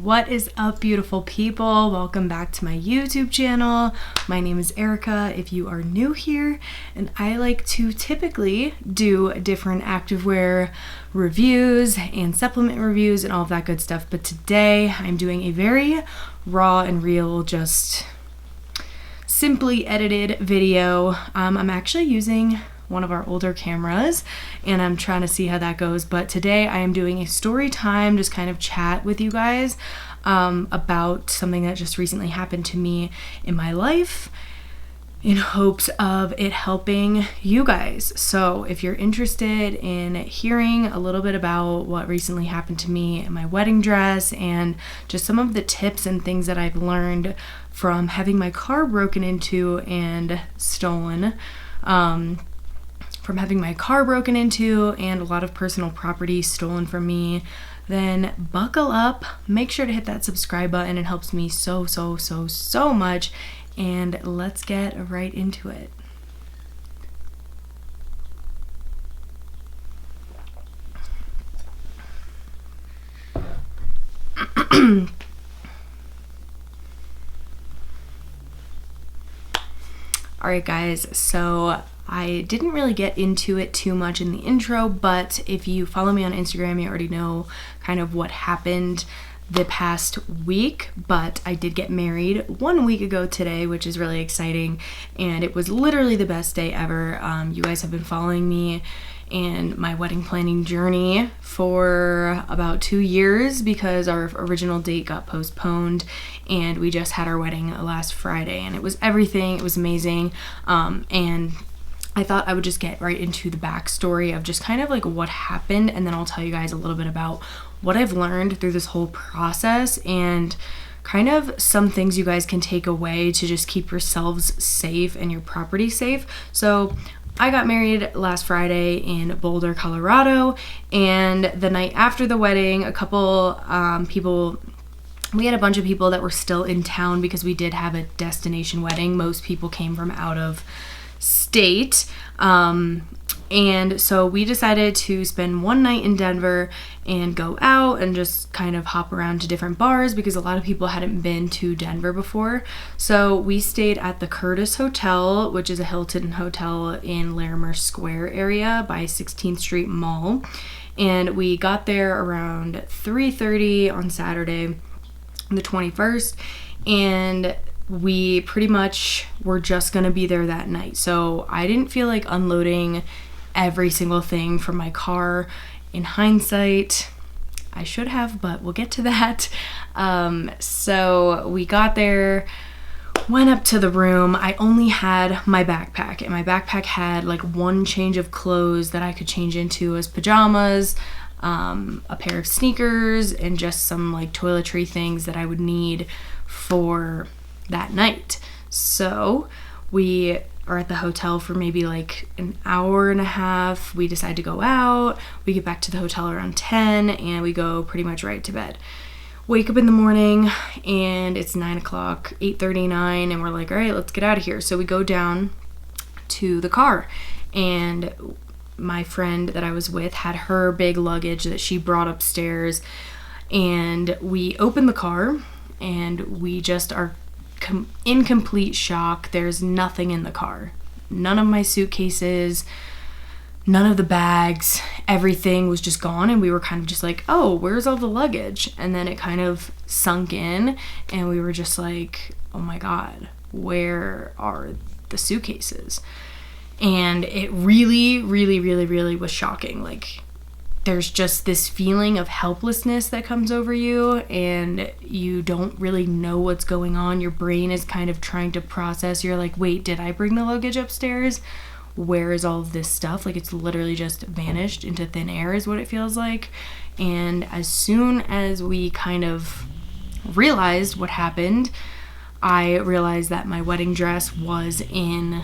What is up, beautiful people? Welcome back to my YouTube channel. My name is Erica if you are new here, and I like to typically do different activewear reviews and supplement reviews and all of that good stuff, but today I'm doing a very raw and real, just simply edited video. I'm actually using one of our older cameras and I'm trying to see how that goes, but today I am doing a story time, just kind of chat with you guys about something that just recently happened to me in my life in hopes of it helping you guys. So if you're interested in hearing a little bit about what recently happened to me in my wedding dress and just some of the tips and things that I've learned from having my car broken into and stolen, from having my car broken into and a lot of personal property stolen from me, then buckle up, make sure to hit that subscribe button. It helps me so much, and let's get right into it. Alright guys, so I didn't really get into it too much in the intro, but if you follow me on Instagram, you already know kind of what happened the past week. But I did get married 1 week ago today, which is really exciting, and it was literally the best day ever. You guys have been following me and my wedding planning journey for about 2 years because our original date got postponed and we just had our wedding last Friday, and it was everything. It was amazing, and I thought I would just get right into the backstory of just kind of like what happened, and then I'll tell you guys a little bit about what I've learned through this whole process and kind of some things you guys can take away to just keep yourselves safe and your property safe. So I got married last Friday in Boulder, Colorado, and the night after the wedding, a couple we had a bunch of people that were still in town because we did have a destination wedding. Most people came from out of state, and so we decided to spend one night in Denver and go out and just kind of hop around to different bars because a lot of people hadn't been to Denver before. So we stayed at the Curtis Hotel, which is a Hilton hotel in Larimer Square area by 16th Street Mall, and we got there around 3:30 on Saturday the 21st, and we pretty much were just gonna be there that night. So I didn't feel like unloading every single thing from my car. In hindsight, I should have, but we'll get to that. So we got there, went up to the room. I only had my backpack, and my backpack had like one change of clothes that I could change into as pajamas, a pair of sneakers, and just some like toiletry things that I would need for that night. So we are at the hotel for maybe like an hour and a half. We decide to go out. We get back to the hotel around 10 and we go pretty much right to bed. Wake up in the morning and it's 9 o'clock, 8:39, and we're like, all right, let's get out of here. So we go down to the car, and my friend that I was with had her big luggage that she brought upstairs, and we open the car and we just are in complete shock. There's nothing in the car. None of my suitcases, none of the bags, everything was just gone, and we were kind of just like, oh, where's all the luggage? And then it kind of sunk in and we were just like, oh my god, where are the suitcases? And it really was shocking. Like, there's just this feeling of helplessness that comes over you, and you don't really know what's going on. Your brain is kind of trying to process. You're like, wait, did I bring the luggage upstairs? Where is all of this stuff? Like, it's literally just vanished into thin air is what it feels like. And as soon as we kind of realized what happened, I realized that my wedding dress was in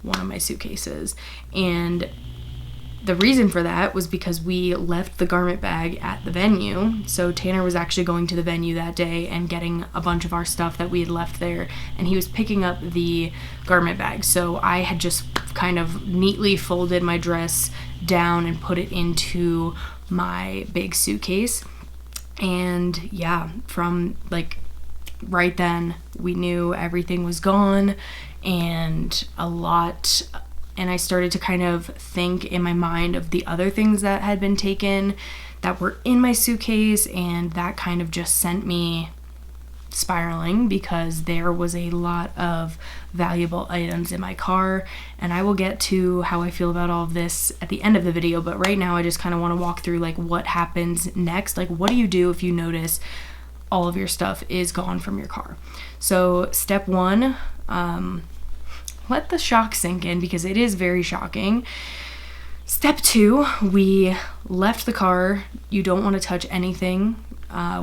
one of my suitcases, and the reason for that was because we left the garment bag at the venue. So Tanner was actually going to the venue that day and getting a bunch of our stuff that we had left there, and he was picking up the garment bag. So I had just kind of neatly folded my dress down and put it into my big suitcase. And yeah, from like right then we knew everything was gone, and I started to kind of think in my mind of the other things that had been taken that were in my suitcase, and that kind of just sent me spiraling because there was a lot of valuable items in my car. And I will get to how I feel about all of this at the end of the video, but right now I just kind of want to walk through like what happens next. Like, what do you do if you notice all of your stuff is gone from your car? So step one, let the shock sink in because it is very shocking. Step two, we left the car. You don't want to touch anything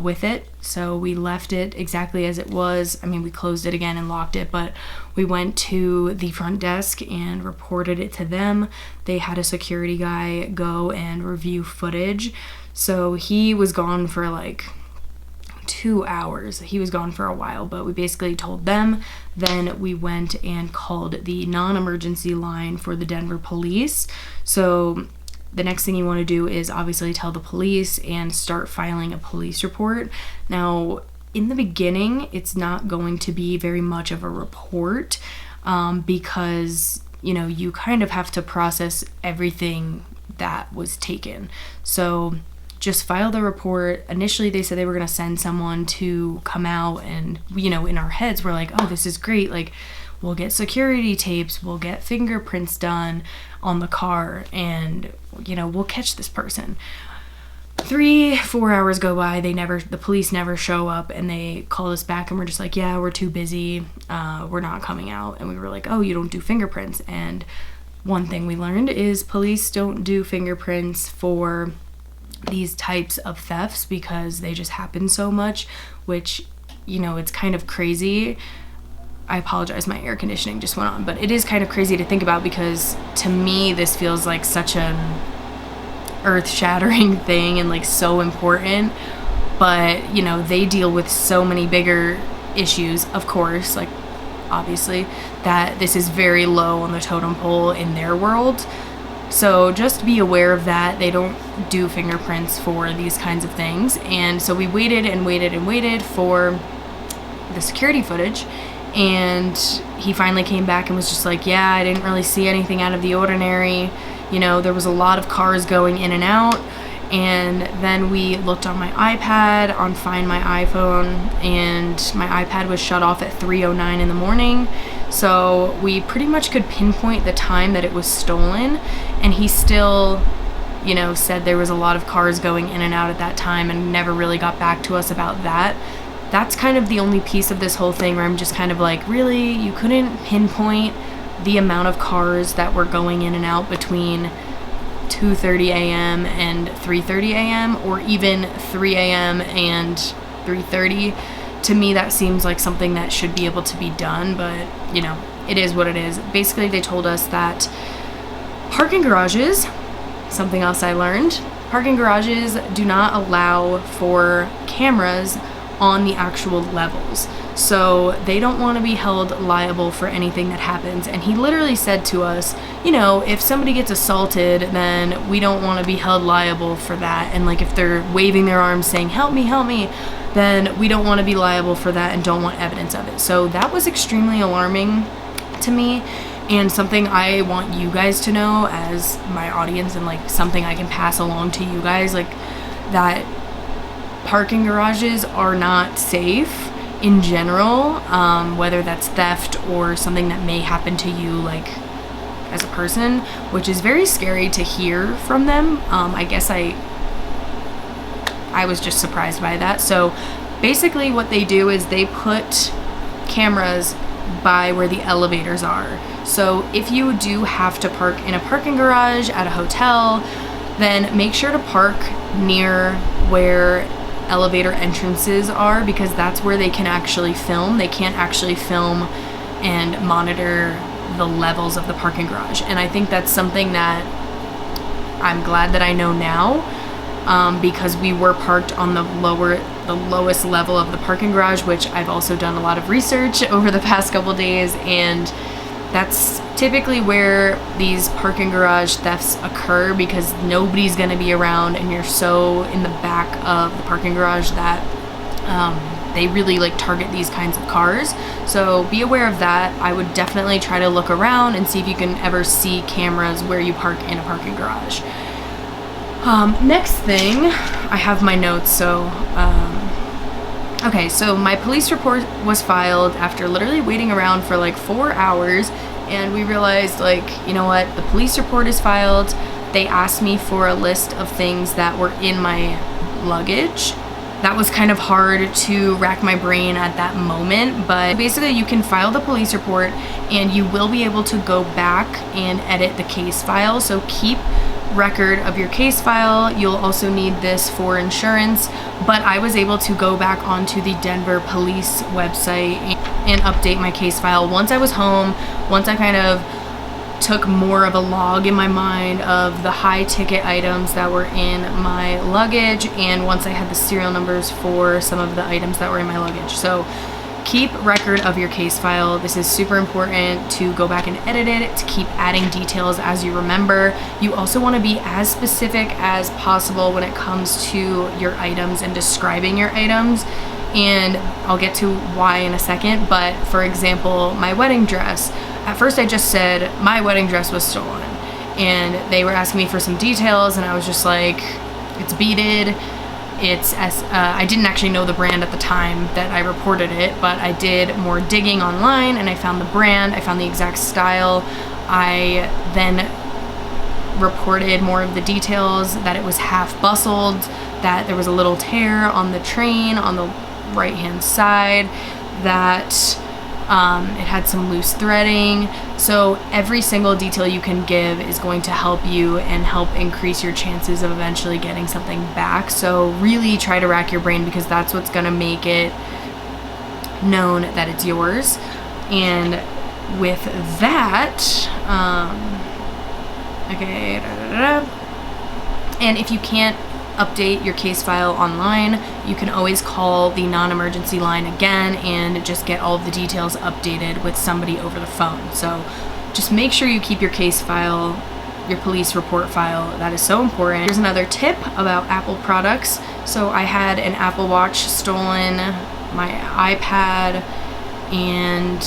with it. So we left it exactly as it was. I mean, we closed it again and locked it, but we went to the front desk and reported it to them. They had a security guy go and review footage. So he was gone for like 2 hours. He was gone for a while, but we basically told them. Then we went and called the non-emergency line for the Denver police. So the next thing you want to do is obviously tell the police and start filing a police report. Now, in the beginning, it's not going to be very much of a report because, you kind of have to process everything that was taken. So just file the report. Initially, they said they were going to send someone to come out, and, in our heads, we're like, oh, this is great. Like, we'll get security tapes, we'll get fingerprints done on the car, and, we'll catch this person. 3-4 hours go by, the police never show up, and they call us back, and we're just like, yeah, we're too busy, we're not coming out. And we were like, oh, you don't do fingerprints. And one thing we learned is police don't do fingerprints for these types of thefts because they just happen so much, which, it's kind of crazy. I apologize, my air conditioning just went on, but it is kind of crazy to think about because to me this feels like such an earth-shattering thing and like so important, but they deal with so many bigger issues, of course, like obviously, that this is very low on the totem pole in their world. So just be aware of that. They don't do fingerprints for these kinds of things. And so we waited and waited and waited for the security footage, and he finally came back and was just like, yeah, I didn't really see anything out of the ordinary. There was a lot of cars going in and out. And then we looked on my iPad, on Find My iPhone, and my iPad was shut off at 3:09 in the morning. So we pretty much could pinpoint the time that it was stolen, and he still, said there was a lot of cars going in and out at that time and never really got back to us about that. That's kind of the only piece of this whole thing where I'm just kind of like, really? You couldn't pinpoint the amount of cars that were going in and out between 2:30 a.m. and 3:30 a.m. or even 3 a.m. and 3:30. To me, that seems like something that should be able to be done, but, it is what it is. Basically, they told us that parking garages, something else I learned, parking garages do not allow for cameras on the actual levels. So they don't want to be held liable for anything that happens. And he literally said to us, if somebody gets assaulted, then we don't want to be held liable for that. And like if they're waving their arms saying, help me, then we don't want to be liable for that and don't want evidence of it. So that was extremely alarming to me, and something I want you guys to know as my audience, and like something I can pass along to you guys, like that parking garages are not safe in general, whether that's theft or something that may happen to you like as a person, which is very scary to hear from them. I guess I was just surprised by that. So basically what they do is they put cameras by where the elevators are. So if you do have to park in a parking garage at a hotel, then make sure to park near where elevator entrances are, because that's where they can actually film. They can't actually film and monitor the levels of the parking garage. And I think that's something that I'm glad that I know now, because we were parked on the lowest level of the parking garage, which I've also done a lot of research over the past couple days, and That's typically where these parking garage thefts occur, because nobody's gonna be around and you're so in the back of the parking garage that they really like target these kinds of cars. So be aware of that. I would definitely try to look around and see if you can ever see cameras where you park in a parking garage. Next thing, I have my notes. So okay, so my police report was filed after literally waiting around for like 4 hours, and we realized, like, you know what, the police report is filed. They asked me for a list of things that were in my luggage. That was kind of hard to rack my brain at that moment, but basically you can file the police report and you will be able to go back and edit the case file. So keep record of your case file. You'll also need this for insurance, but I was able to go back onto the Denver police website and update my case file once I was home, once I kind of took more of a log in my mind of the high ticket items that were in my luggage, and once I had the serial numbers for some of the items that were in my luggage. So keep record of your case file. This is super important to go back and edit it, to keep adding details as you remember. You also want to be as specific as possible when it comes to your items and describing your items. And I'll get to why in a second, but for example, my wedding dress. At first I just said my wedding dress was stolen, and they were asking me for some details, and I was just like, it's beaded. I didn't actually know the brand at the time that I reported it, but I did more digging online and I found the brand, I found the exact style. I then reported more of the details, that it was half bustled, that there was a little tear on the train on the right hand side, that it had some loose threading. So every single detail you can give is going to help you and help increase your chances of eventually getting something back. So really try to rack your brain, because that's what's going to make it known that it's yours. And with that, okay, and if you can't update your case file online, you can always call the non-emergency line again and just get all of the details updated with somebody over the phone. So just make sure you keep your case file, your police report file. That is so important. Here's another tip about Apple products. So I had an Apple Watch stolen, my iPad, and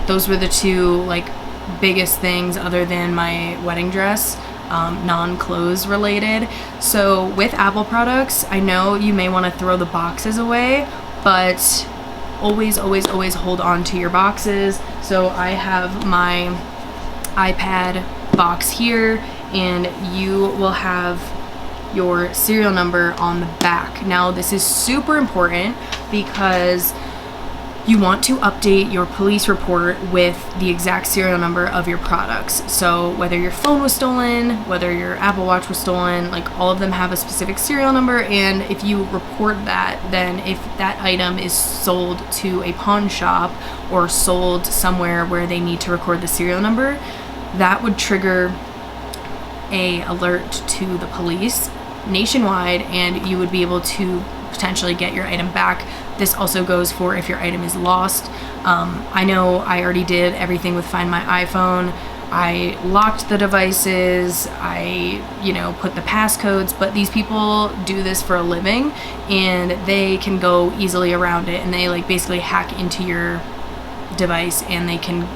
those were the two like biggest things other than my wedding dress. Non-clothes related. So with Apple products, I know you may want to throw the boxes away, but always hold on to your boxes. So I have my iPad box here, and you will have your serial number on the back. Now this is super important because you want to update your police report with the exact serial number of your products. So whether your phone was stolen, whether your Apple Watch was stolen, like all of them have a specific serial number. And if you report that, then if that item is sold to a pawn shop or sold somewhere where they need to record the serial number, that would trigger a alert to the police nationwide, and you would be able to potentially get your item back. This also goes for if your item is lost. I know I already did everything with Find My iPhone. I locked the devices, I, put the passcodes, but these people do this for a living and they can go easily around it, and they like basically hack into your device and they can,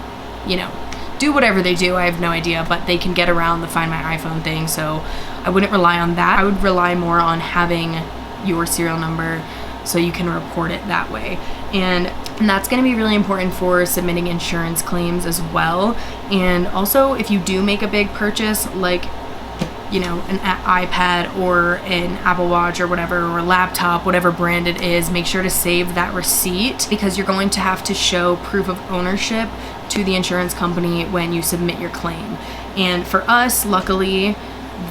do whatever they do. I have no idea, but they can get around the Find My iPhone thing. So I wouldn't rely on that. I would rely more on having your serial number so you can report it that way. And that's going to be really important for submitting insurance claims as well. And also, if you do make a big purchase, like, an iPad or an Apple Watch or whatever, or a laptop, whatever brand it is, make sure to save that receipt, because you're going to have to show proof of ownership to the insurance company when you submit your claim. And for us, luckily,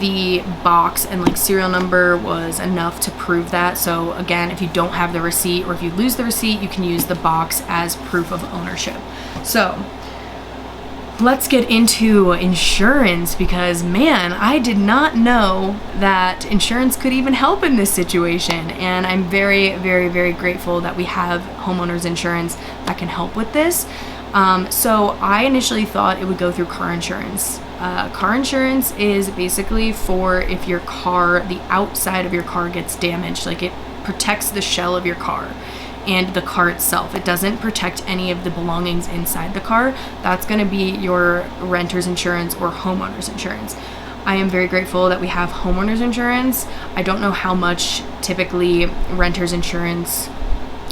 the box and like serial number was enough to prove that. So again, if you don't have the receipt, or if you lose the receipt, you can use the box as proof of ownership. So let's get into insurance, because man, I did not know that insurance could even help in this situation. And I'm very, very, very grateful that we have homeowners insurance that can help with this. So I initially thought it would go through car insurance. Car insurance is basically for if your car, the outside of your car gets damaged, like it protects the shell of your car and the car itself. It doesn't protect any of the belongings inside the car. That's going to be your renter's insurance or homeowner's insurance. I am very grateful that we have homeowner's insurance. I don't know how much typically renter's insurance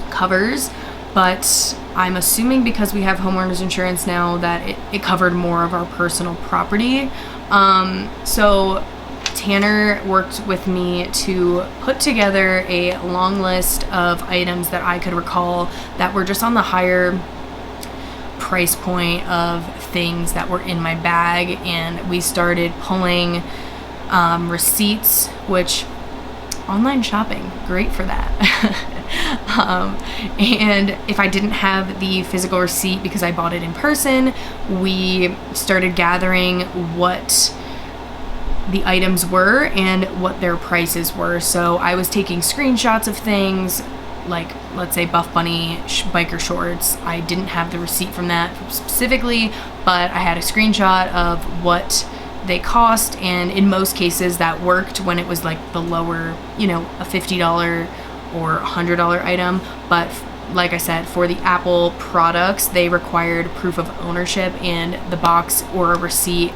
covers, but I'm assuming because we have homeowner's insurance now that it covered more of our personal property. So Tanner worked with me to put together a long list of items that I could recall that were just on the higher price point of things that were in my bag, and we started pulling receipts, which online shopping, great for that. And if I didn't have the physical receipt because I bought it in person, we started gathering what the items were and what their prices were. So I was taking screenshots of things like, let's say, Buff Bunny biker shorts. I didn't have the receipt from that specifically, but I had a screenshot of what they cost, and in most cases that worked when it was like the lower, a $50 or $100 item. But like I said, for the Apple products, they required proof of ownership and the box or a receipt.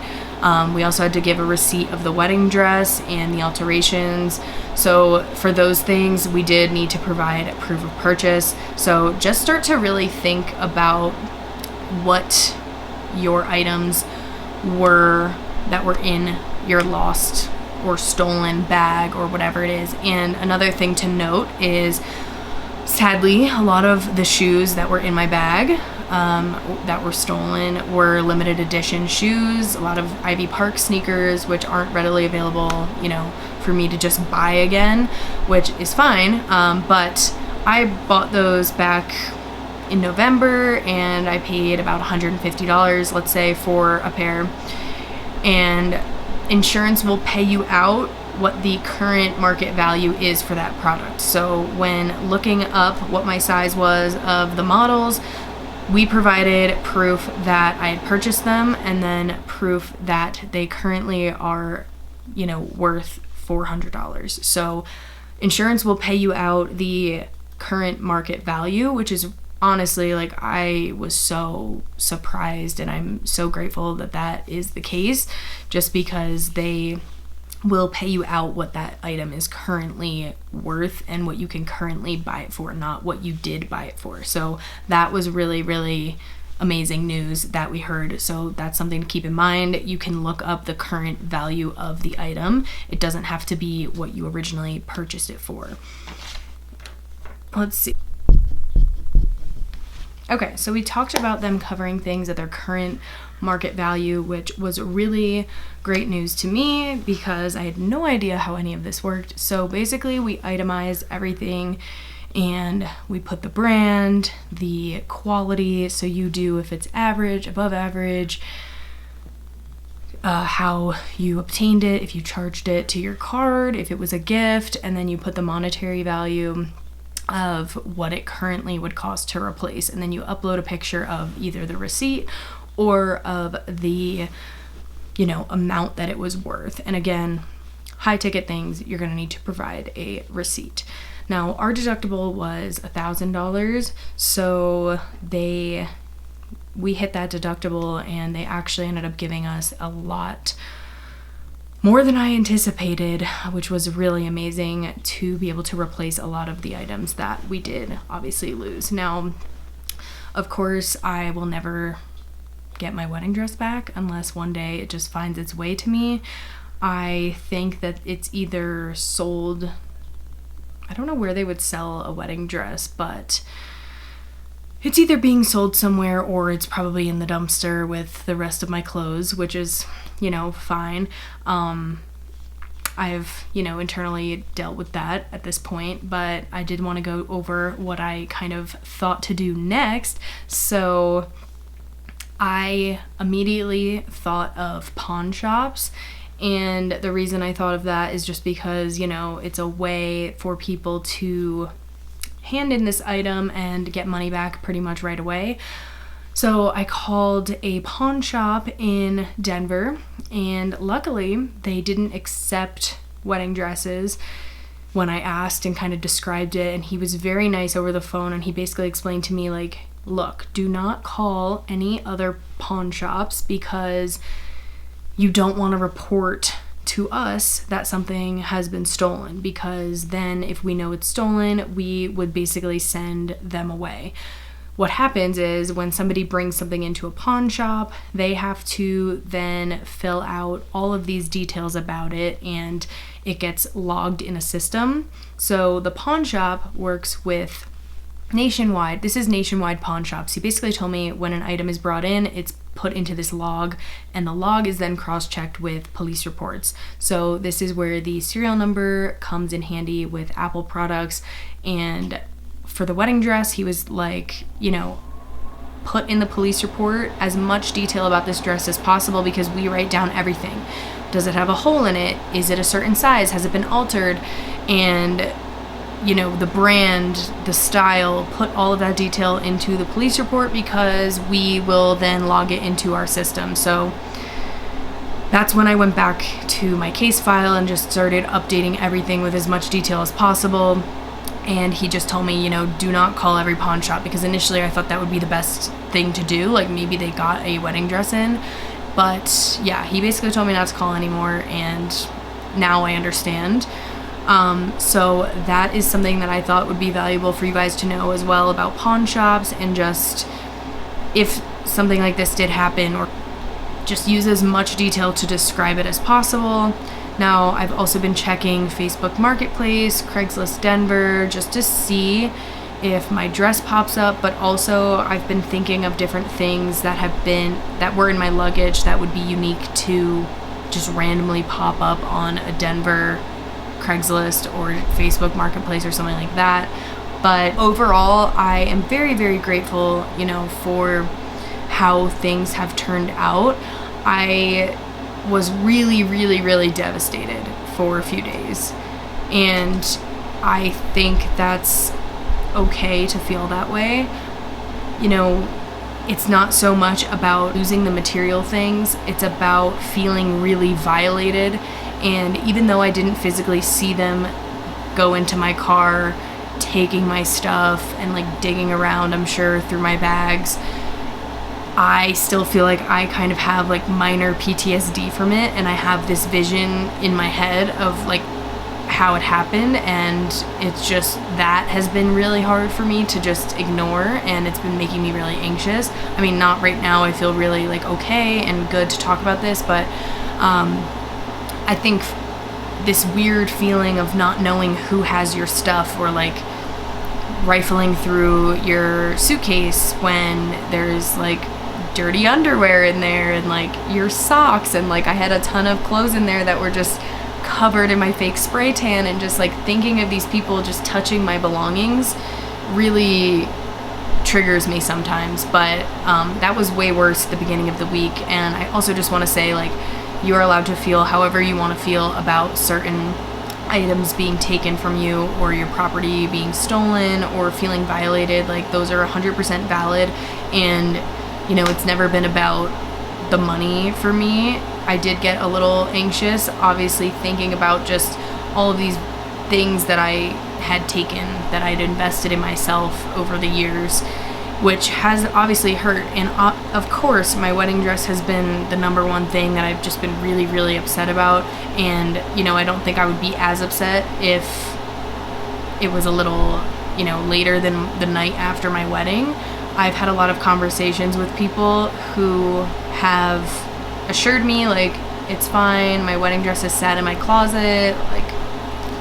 We also had to give a receipt of the wedding dress and the alterations. So for those things, we did need to provide proof of purchase. So just start to really think about what your items were that were in your lost or stolen bag or whatever it is. And another thing to note is, sadly, a lot of the shoes that were in my bag that were stolen were limited edition shoes, a lot of Ivy Park sneakers, which aren't readily available, for me to just buy again, which is fine. But I bought those back in November and I paid about $150, let's say, for a pair. And insurance will pay you out what the current market value is for that product. So when looking up what my size was of the models, we provided proof that I had purchased them, and then proof that they currently are, worth $400. So insurance will pay you out the current market value, which is honestly, like, I was so surprised, and I'm so grateful that that is the case, just because they will pay you out what that item is currently worth and what you can currently buy it for, not what you did buy it for. So that was really, really amazing news that we heard. So that's something to keep in mind. You can look up the current value of the item. It doesn't have to be what you originally purchased it for. Let's see. Okay, so we talked about them covering things at their current market value, which was really great news to me because I had no idea how any of this worked. So basically we itemized everything and we put the brand, the quality, so you do if it's average, above average, how you obtained it, if you charged it to your card, if it was a gift, and then you put the monetary value of what it currently would cost to replace, and then you upload a picture of either the receipt or of the amount that it was worth. And again, high ticket things, you're going to need to provide a receipt. Now our deductible was $1,000, so we hit that deductible, and they actually ended up giving us a lot more than I anticipated, which was really amazing to be able to replace a lot of the items that we did obviously lose. Now, of course, I will never get my wedding dress back unless one day it just finds its way to me. I think that it's either sold, I don't know where they would sell a wedding dress, but it's either being sold somewhere or it's probably in the dumpster with the rest of my clothes, which is, fine. I've, internally dealt with that at this point, but I did want to go over what I kind of thought to do next. So I immediately thought of pawn shops, and the reason I thought of that is just because, it's a way for people to hand in this item and get money back pretty much right away. So I called a pawn shop in Denver, and luckily they didn't accept wedding dresses when I asked and kind of described it. And he was very nice over the phone, and he basically explained to me, like, look, do not call any other pawn shops because you don't want to report to us that something has been stolen, because then if we know it's stolen, we would basically send them away. What happens is when somebody brings something into a pawn shop, they have to then fill out all of these details about it, and it gets logged in a system. So the pawn shop works with Nationwide. This is Nationwide Pawn Shops. He basically told me when an item is brought in, it's put into this log, and the log is then cross-checked with police reports. So this is where the serial number comes in handy with Apple products. And for the wedding dress, he was like, put in the police report as much detail about this dress as possible, because we write down everything. Does it have a hole in it? Is it a certain size? Has it been altered? And the brand, the style, put all of that detail into the police report, because we will then log it into our system. So that's when I went back to my case file and just started updating everything with as much detail as possible. And he just told me, do not call every pawn shop, because initially I thought that would be the best thing to do. Like, maybe they got a wedding dress in. But yeah, he basically told me not to call anymore, and now I understand. So that is something that I thought would be valuable for you guys to know as well about pawn shops, and just if something like this did happen, or just use as much detail to describe it as possible. Now, I've also been checking Facebook Marketplace, Craigslist Denver, just to see if my dress pops up, but also I've been thinking of different things that were in my luggage that would be unique to just randomly pop up on a Denver Craigslist or Facebook Marketplace or something like that. But overall, I am very, very grateful, for how things have turned out. I was really, really, really devastated for a few days, and I think that's okay to feel that way. It's not so much about losing the material things, it's about feeling really violated. And even though I didn't physically see them go into my car, taking my stuff and like digging around, I'm sure, through my bags, I still feel like I kind of have like minor PTSD from it, and I have this vision in my head of like how it happened, and it's just that has been really hard for me to just ignore, and it's been making me really anxious. I mean, not right now, I feel really like okay and good to talk about this, but I think this weird feeling of not knowing who has your stuff, or like rifling through your suitcase when there's like dirty underwear in there and like your socks, and like I had a ton of clothes in there that were just covered in my fake spray tan, and just like thinking of these people just touching my belongings really triggers me sometimes. But that was way worse at the beginning of the week. And I also just want to say, like, you are allowed to feel however you want to feel about certain items being taken from you, or your property being stolen, or feeling violated. Like, those are 100% valid, and it's never been about the money for me. I did get a little anxious, obviously, thinking about just all of these things that I had taken, that I'd invested in myself over the years, which has obviously hurt. And of course, my wedding dress has been the number one thing that I've just been really, really upset about. And, I don't think I would be as upset if it was a little, later than the night after my wedding. I've had a lot of conversations with people who have assured me, like, it's fine, my wedding dress is sat in my closet, like,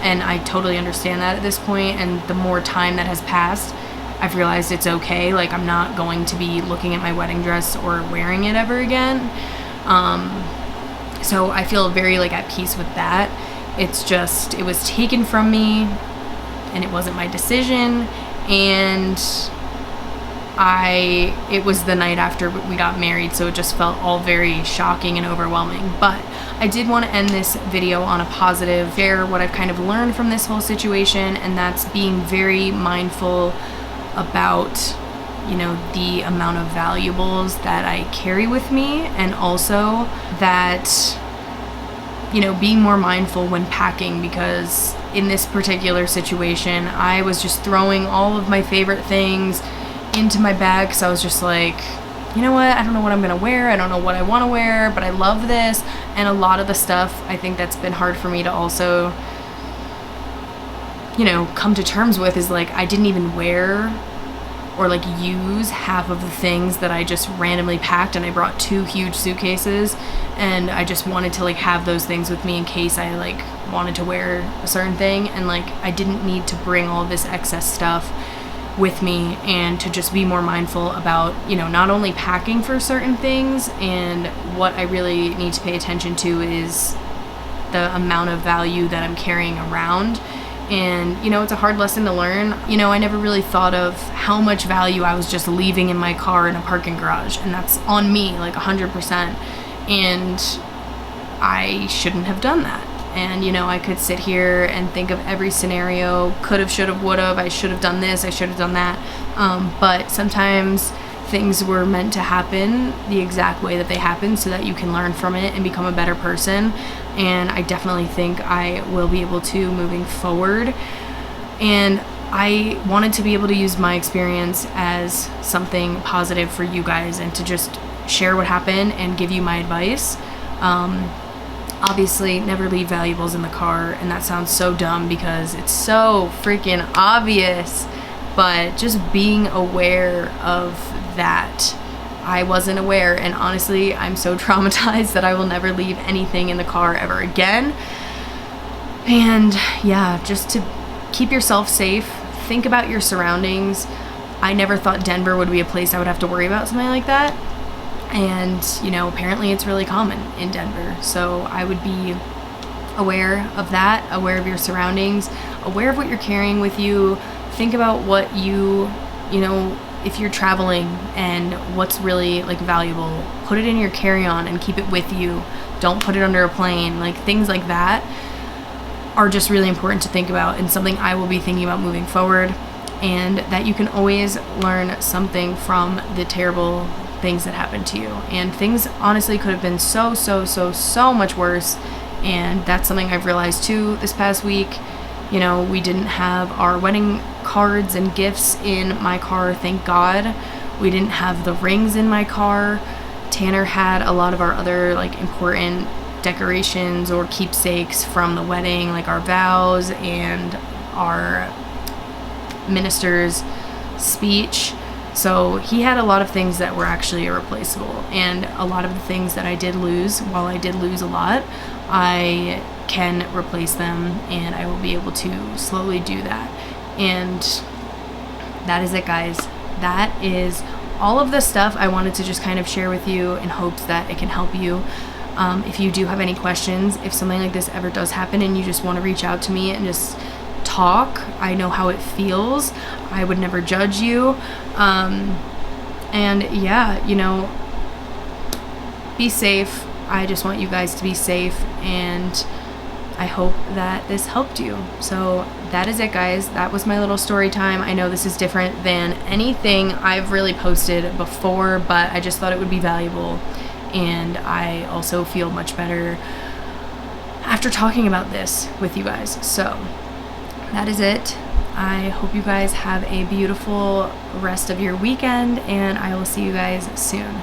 and I totally understand that at this point. And the more time that has passed, I've realized it's okay. Like, I'm not going to be looking at my wedding dress or wearing it ever again. So I feel very like at peace with that. It's just, it was taken from me, and it wasn't my decision. And it was the night after we got married, so it just felt all very shocking and overwhelming. But I did want to end this video on a positive, share what I've kind of learned from this whole situation, and that's being very mindful about, the amount of valuables that I carry with me, and also that, being more mindful when packing, because in this particular situation, I was just throwing all of my favorite things into my bag because I was just like, you know what, I don't know what I'm gonna wear, I don't know what I want to wear, but I love this. And a lot of the stuff, I think that's been hard for me to also come to terms with, is like I didn't even wear or like use half of the things that I just randomly packed, and I brought 2 huge suitcases, and I just wanted to like have those things with me in case I like wanted to wear a certain thing, and like I didn't need to bring all this excess stuff with me, and to just be more mindful about not only packing for certain things, and what I really need to pay attention to is the amount of value that I'm carrying around. And it's a hard lesson to learn. I never really thought of how much value I was just leaving in my car in a parking garage, and that's on me, like 100%. And I shouldn't have done that. And I could sit here and think of every scenario, could have, should have, would have, I should have done this, I should have done that. But sometimes things were meant to happen the exact way that they happened, so that you can learn from it and become a better person. And I definitely think I will be able to moving forward. And I wanted to be able to use my experience as something positive for you guys, and to just share what happened and give you my advice. Obviously, never leave valuables in the car, and that sounds so dumb because it's so freaking obvious, but just being aware of that. I wasn't aware, and honestly, I'm so traumatized that I will never leave anything in the car ever again. And yeah, just to keep yourself safe, think about your surroundings. I never thought Denver would be a place I would have to worry about something like that. And, apparently it's really common in Denver. So I would be aware of that, aware of your surroundings, aware of what you're carrying with you. Think about what if you're traveling and what's really like valuable, put it in your carry-on and keep it with you. Don't put it under a plane. Like things like that are just really important to think about, and something I will be thinking about moving forward. And that you can always learn something from the terrible things that happened to you. And things honestly could have been so much worse. And that's something I've realized too this past week. We didn't have our wedding cards and gifts in my car, thank God. We didn't have the rings in my car. Tanner had a lot of our other like important decorations or keepsakes from the wedding, like our vows and our minister's speech. So he had a lot of things that were actually irreplaceable, and a lot of the things that I did lose, while I did lose a lot, I can replace them, and I will be able to slowly do that. And that is it, guys. That is all of the stuff I wanted to just kind of share with you in hopes that it can help you. If you do have any questions, if something like this ever does happen and you just want to reach out to me and just talk, I know how it feels. I would never judge you. And yeah, be safe. I just want you guys to be safe, and I hope that this helped you. So that is it, guys. That was my little story time. I know this is different than anything I've really posted before, but I just thought it would be valuable. And I also feel much better after talking about this with you guys. So that is it. I hope you guys have a beautiful rest of your weekend, and I will see you guys soon.